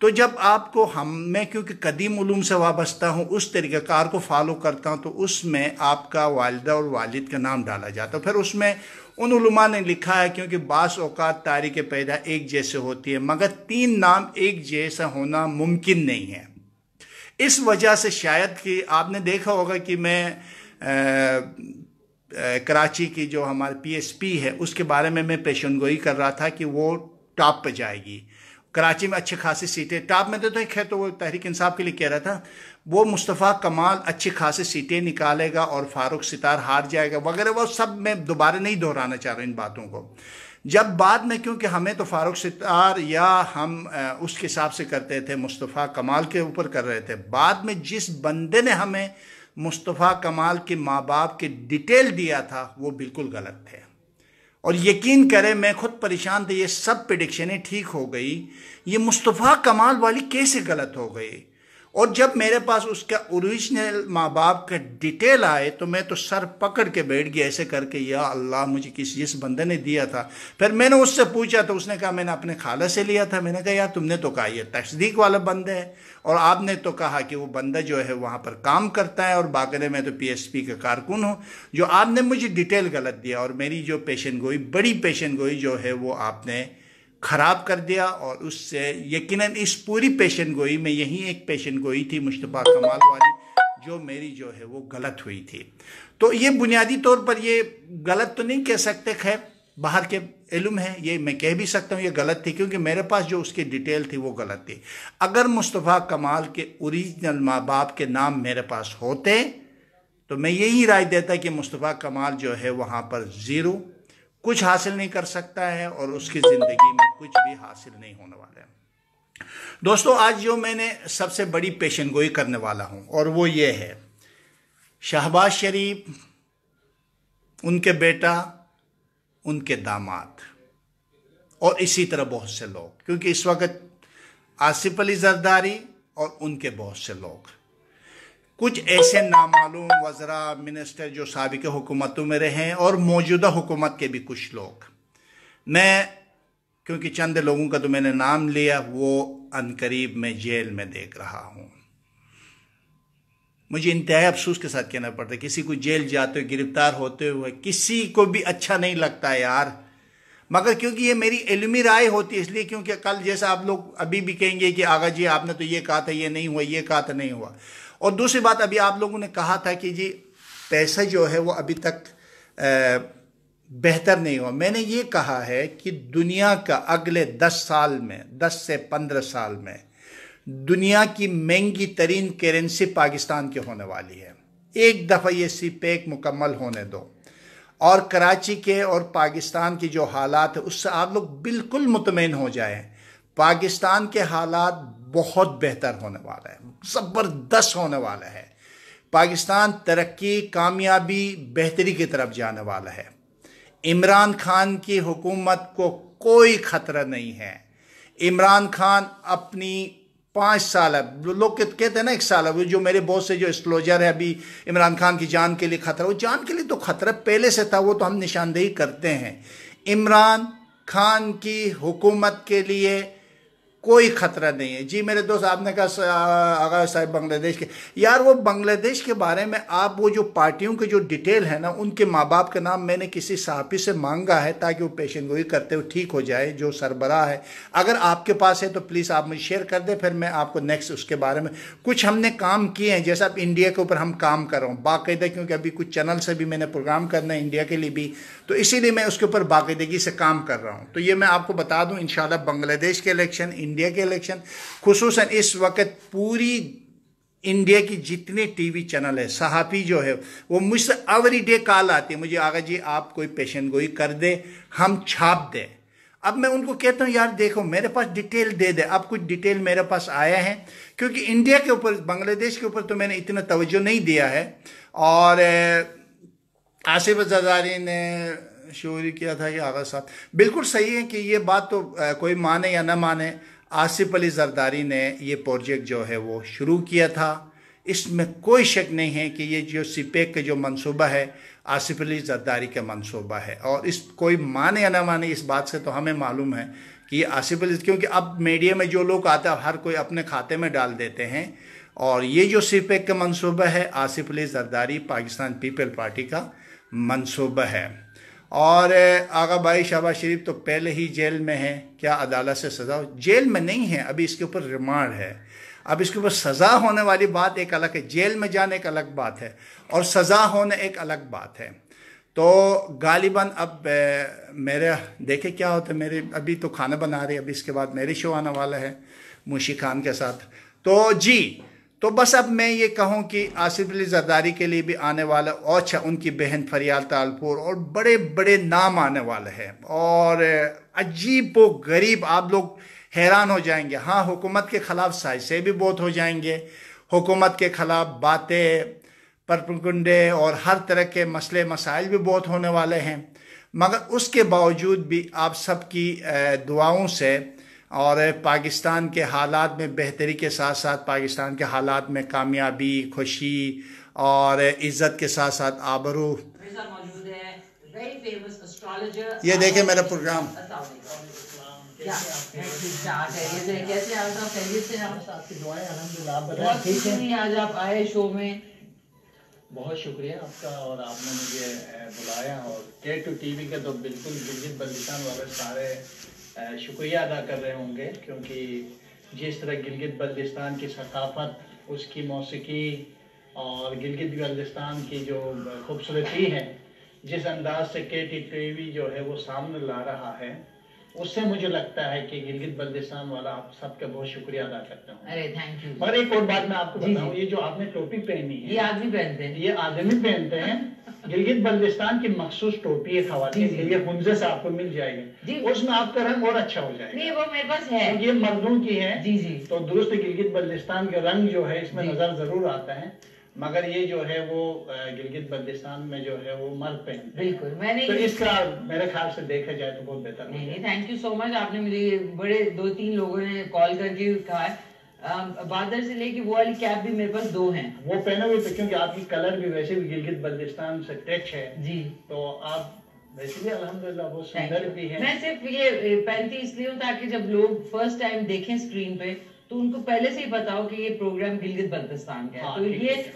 तो जब आपको मैं क्योंकि कदीम उलूम से वाबस्ता हूँ उस तरीक़ाकार को फॉलो करता हूँ तो उसमें आपका वालिदा और वालिद का नाम डाला जाता है। फिर उसमें उन उलमा ने लिखा है क्योंकि बास औकात तारीख़ पैदा एक जैसे होती है मगर 3 नाम एक जैसा होना मुमकिन नहीं है। इस वजह से शायद कि आपने देखा होगा कि मैं कराची की जो हमारे PSP है उसके बारे में मैं पेशनगोई कर रहा था कि वो टॉप पे जाएगी। कराची में अच्छी खासी सीटें टॉप में तो खैर तो वो तहरीक इंसाफ के लिए कह रहा था। वो मुस्तफ़ा कमाल अच्छी खासी सीटें निकालेगा और फारूक सितार हार जाएगा वगैरह। वो सब मैं दोबारा नहीं दोहराना चाह रहा इन बातों को। जब बाद में क्योंकि हमें तो फारूक सितार या हम उसके हिसाब से करते थे मुस्तफ़ा कमाल के ऊपर कर रहे थे। बाद में जिस बंदे ने हमें मुस्तफ़ा कमाल के माँ बाप के डिटेल दिया था वो बिल्कुल गलत थे। और यकीन करें मैं खुद परेशान था। ये सब प्रेडिक्शनें ठीक हो गई, ये मुस्तफ़ा कमाल वाली कैसे गलत हो गई। और जब मेरे पास उसका ओरिजिनल माँ बाप का डिटेल आए तो मैं तो सर पकड़ के बैठ गया ऐसे करके, या अल्लाह मुझे जिस बंदे ने दिया था। फिर मैंने उससे पूछा तो उसने कहा मैंने अपने खाला से लिया था। मैंने कहा यार तुमने तो कहा ये तस्दीक वाला बंदा है और आपने तो कहा कि वो बंदा जो है वहाँ पर काम करता है और बाकायदा मैं तो PSP का कारकुन हूँ। जो आपने मुझे डिटेल गलत दिया और मेरी जो पेशन गोई बड़ी पेशन गोई जो है वो आपने ख़राब कर दिया। और उससे यकीनन इस पूरी पेशन गोई में यही एक पेशन गोई थी मुस्तफ़ा कमाल वाली, जो मेरी जो है वो गलत हुई थी। तो ये बुनियादी तौर पर ये गलत तो नहीं कह सकते, खैर बाहर के इल्म है, ये मैं कह भी सकता हूँ ये गलत थी, क्योंकि मेरे पास जो उसकी डिटेल थी वो गलत थी। अगर मुस्तफ़ा कमाल के ओरिजिनल माँ बाप के नाम मेरे पास होते तो मैं यही राय देता कि मुस्तफ़ा कमाल जो है वहाँ पर ज़ीरो, कुछ हासिल नहीं कर सकता है और उसकी ज़िंदगी में कुछ भी हासिल नहीं होने वाला है। दोस्तों, आज जो मैंने सबसे बड़ी पेशन गोई करने वाला हूँ और वो ये है, शहबाज शरीफ, उनके बेटा, उनके दामाद और इसी तरह बहुत से लोग, क्योंकि इस वक्त आसिफ अली जरदारी और उनके बहुत से लोग, कुछ ऐसे नामालूम वज़रा मिनिस्टर जो साबिक़ हुकूमतों में रहे हैं और मौजूदा हुकूमत के भी कुछ लोग, मैं क्योंकि चंद लोगों का तो मैंने नाम लिया, वो अनकरीब में जेल में देख रहा हूँ। मुझे इंतहाई अफसोस के साथ कहना पड़ता है, किसी को जेल जाते हुए, गिरफ्तार होते हुए किसी को भी अच्छा नहीं लगता यार, मगर क्योंकि ये मेरी इल्मी राय होती है इसलिए, क्योंकि कल जैसा आप लोग अभी भी कहेंगे कि आगा जी आपने तो ये कहा था ये नहीं हुआ, ये कहा था नहीं हुआ। और दूसरी बात, अभी आप लोगों ने कहा था कि जी पैसा जो है वो अभी तक बेहतर नहीं हुआ। मैंने ये कहा है कि दुनिया का अगले 10 साल में, 10 से 15 साल में दुनिया की महंगी तरीन करेंसी पाकिस्तान की होने वाली है। एक दफ़ा ये सीपेक मुकम्मल होने दो और कराची के और पाकिस्तान की जो हालात है उससे आप लोग बिल्कुल मुतमईन हो जाएं। पाकिस्तान के हालात बहुत बेहतर होने वाला है, ज़बरदस्त होने वाला है। पाकिस्तान तरक्की, कामयाबी, बेहतरी की तरफ जाने वाला है। इमरान खान की हुकूमत को कोई ख़तरा नहीं है। इमरान खान अपनी 5 साल, लोग कहते हैं ना 1 साल, है जो मेरे बहुत से जो एक्सप्लोजर है अभी इमरान खान की जान के लिए खतरा, वो जान के लिए तो खतरा पहले से था, वो तो हम निशानदेही करते हैं। इमरान खान की हुकूमत के लिए कोई खतरा नहीं है। जी मेरे दोस्त, आपने कहा आगा साहब बांग्लादेश के, यार वो बांग्लादेश के बारे में आप वो जो पार्टियों के जो डिटेल है ना, उनके माँ बाप का नाम मैंने किसी सहाफ़ी से मांगा है ताकि वो पेशन गोई करते हुए ठीक हो जाए, जो सरबराह है। अगर आपके पास है तो प्लीज़ आप मुझे शेयर कर दें, फिर मैं आपको नेक्स्ट उसके बारे में कुछ हमने काम किए हैं, जैसा अब इंडिया के ऊपर हम काम कर रहा हूँ बाकायदा, क्योंकि अभी कुछ चैनल से भी मैंने प्रोग्राम करना है इंडिया के लिए भी, तो इसीलिए मैं उसके ऊपर बाकायदगी से काम कर रहा हूँ। तो ये मैं आपको बता दूँ, इंशाल्लाह बांग्लादेश के इलेक्शन, इंडिया के इलेक्शन, खुसूसन इस वक्त पूरी इंडिया की जितने टीवी चैनल है, सहाफ़ी जो है वो मुझसे एवरी डे कॉल आती है, मुझे आगा जी आप कोई पेशन गोई कर दे, हम छाप दें। अब मैं उनको कहता हूँ यार देखो मेरे पास डिटेल दे दे। अब कुछ डिटेल मेरे पास आया है, क्योंकि इंडिया के ऊपर, बांग्लादेश के ऊपर तो मैंने इतना तवज्जो नहीं दिया है। और आसिफ जरदारी ने शोरी किया था कि आगा साहब बिल्कुल सही है कि ये बात तो कोई माने या ना माने, आसिफ अली जरदारी ने ये प्रोजेक्ट जो है वो शुरू किया था। इसमें कोई शक नहीं है कि ये जो सीपेक का जो मंसूबा है आसिफ अली जरदारी का मंसूबा है। और इस कोई माने या ना माने, इस बात से तो हमें मालूम है कि ये आसिफ अली, क्योंकि अब मीडिया में जो लोग आते हैं हर कोई अपने खाते में डाल देते हैं। और ये जो सीपेक का मंसूबा है आसिफ अली जरदारी पाकिस्तान पीपल पार्टी का मंसूबा है। और आगा भाई शहबाज शरीफ तो पहले ही जेल में है, क्या अदालत से सज़ा, जेल में नहीं है अभी, इसके ऊपर रिमांड है। अब इसके ऊपर सज़ा होने वाली बात एक अलग है, जेल में जाने एक अलग बात है और सज़ा होने एक अलग बात है। तो गालिबन अब मेरे देखे क्या होता है, मेरे अभी तो खाना बना रही है, अभी इसके बाद मेरी शो आने वाला है मुशी खान के साथ। तो जी तो बस अब मैं ये कहूँ कि आसिफ अली जरदारी के लिए भी आने वाला, और अच्छा उनकी बहन फरियाल तालपुर, और बड़े बड़े नाम आने वाले हैं और अजीब व गरीब, आप लोग हैरान हो जाएंगे। हाँ, हुकूमत के ख़िलाफ़ साजिशें भी बहुत हो जाएंगे, हुकूमत के ख़िलाफ़ बातें, परपकुंडे और हर तरह के मसले मसाइल भी बहुत होने वाले हैं। मगर उसके बावजूद भी आप सबकी दुआओं से और पाकिस्तान के हालात में बेहतरी के साथ साथ पाकिस्तान के हालात में कामयाबी, खुशी और इज़्ज़त के साथ साथ आबरू, ये देखें मेरा प्रोग्राम। आज आप आए शो में, बहुत शुक्रिया आपका, और आपने मुझे बुलाया। और K2 TV के तो बिल्कुल गिलगित बल्तिस्तान वाले सारे शुक्रिया अदा कर रहे होंगे, क्योंकि जिस तरह गिलगित बल्तिस्तान की सकाफत, उसकी मौसीकी और गिलगित बल्तिस्तान की जो खूबसूरती है, जिस अंदाज से KTTV जो है वो सामने ला रहा है, उससे मुझे लगता है कि गिलगित बल्तिस्तान वाला आप सबका बहुत शुक्रिया अदा करता हूँ। अरे थैंक यू। और एक और बात मैं आपको बताऊँ, ये जो आपने टोपी पहनी है, ये आदमी पहनते हैं, ये आदमी पहनते हैं। गिलगित बल्तिस्तान की मखसूस टोपी है खवातीन के लिए, हुंजे से आपको मिल जाएगी, उसमें आपका रंग और अच्छा हो जाएगा। नहीं वो मेरे पास है, ये मर्दों की है। जी जी। तो दुरुस्त गिलगित बल्तिस्तान के रंग जो है इसमें नजर जरूर आता है, मगर ये जो है वो गिलगित बल्तिस्तान में जो है वो मर्द पहनते हैं। बिल्कुल, मैंने तो इसका मेरे ख्याल से देखा जाए तो बहुत बेहतर। नहीं, थैंक यू सो मच। आपने मुझे बड़े 2-3 लोगों ने कॉल करके कहा है, बादर से लेके वो वाली कैप भी मेरे पास 2 हैं, वो पहने हुए थे, क्योंकि आपकी कलर भी वैसे भी गिलगित बल्तिस्तान से टच है जी, तो आप वैसे भी अल्हम्दुलिल्लाह बहुत सुंदर भी है। मैं सिर्फ ये पहनती इसलिए हूँ ताकि जब लोग फर्स्ट टाइम देखें स्क्रीन पे तो उनको पहले से ही पता हो कि ये प्रोग्राम गिलगित बल्तिस्तान का है। हाँ, तो ये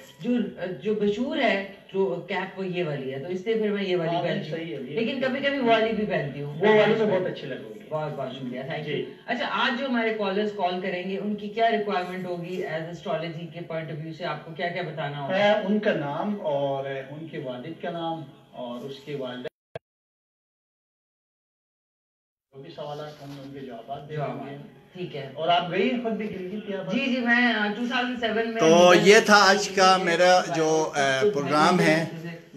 जो मशहूर है जो कैप वो ये वाली है, तो इसलिए फिर मैं ये वाली पहनती हूँ, लेकिन कभी कभी वो वाली भी पहनती हूँ। वो वाली तो बहुत अच्छी लगेगी। बहुत बहुत शुक्रिया, थैंक यू। अच्छा, आज जो हमारे कॉलर्स कॉल करेंगे उनकी क्या रिक्वायरमेंट होगी एज एस्ट्रोलॉजी के पॉइंट ऑफ व्यू से, आपको क्या क्या बताना होगा? उनका नाम और उनके वालिद का नाम और उसके वालिदा, जो भी सवाल होंगे उनके जवाब देंगे। ठीक है। और आप गई खुद भी गिलगित या? जी जी, मैं 2007 में। तो ये था आज का मेरा जो प्रोग्राम है,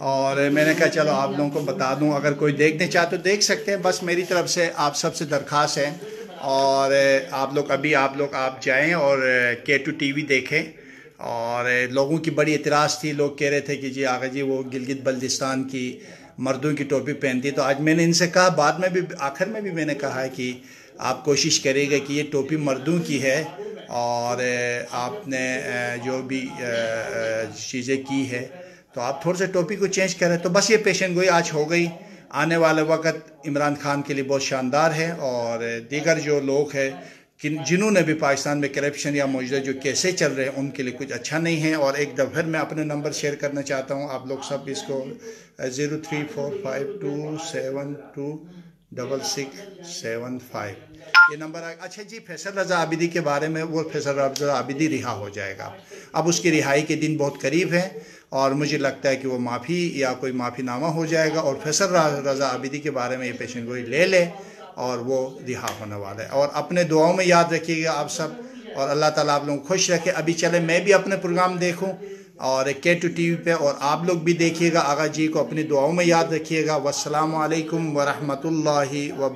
और मैंने कहा चलो आप लोगों को बता दूं, अगर कोई देखने चाहे तो देख सकते हैं। बस मेरी तरफ से आप सबसे दरख्वास्त है, और आप जाएं और K2TV देखें। और लोगों की बड़ी एतराज़ थी, लोग कह रहे थे कि जी आगा जी वो गिलगित बल्तिस्तान की मर्दों की टोपी पहनती है। तो आज मैंने इनसे कहा, बाद में भी आखिर में भी मैंने कहा है कि आप कोशिश करिएगा कि ये टोपी मर्दों की है, और आपने जो भी चीज़ें की है तो आप थोड़ा सा टोपी को चेंज करें। तो बस ये पेशन गोई आज हो गई। आने वाले वक्त इमरान खान के लिए बहुत शानदार है, और दीगर जो लोग हैं जिन्होंने भी पाकिस्तान में करप्शन या मौजूदा जो केसेस चल रहे हैं उनके लिए कुछ अच्छा नहीं है। और एक दफ़ा मैं अपने नंबर शेयर करना चाहता हूँ, आप लोग सब इसको 0345272675 ये नंबर। अच्छा जी, फैसल रज़ा आबिदी के बारे में, वो फैसल रज़ा आबिदी रिहा हो जाएगा, अब उसकी रिहाई के दिन बहुत करीब है, और मुझे लगता है कि वो माफ़ी या कोई माफ़ीनामा हो जाएगा, और फैसल रज़ा आबिदी के बारे में ये पेशन गोई ले ले, और वो रिहा होने वाला है। और अपने दुआओं में याद रखिएगा आप सब, और अल्लाह ताला आप लोगों को खुश रखे। अभी चले मैं भी अपने प्रोग्राम देखूं, और K2TV पे, और आप लोग भी देखिएगा। आगा जी को अपनी दुआओं में याद रखिएगा। वस्सलामु अलैकुम वरहमतुल्लाहि व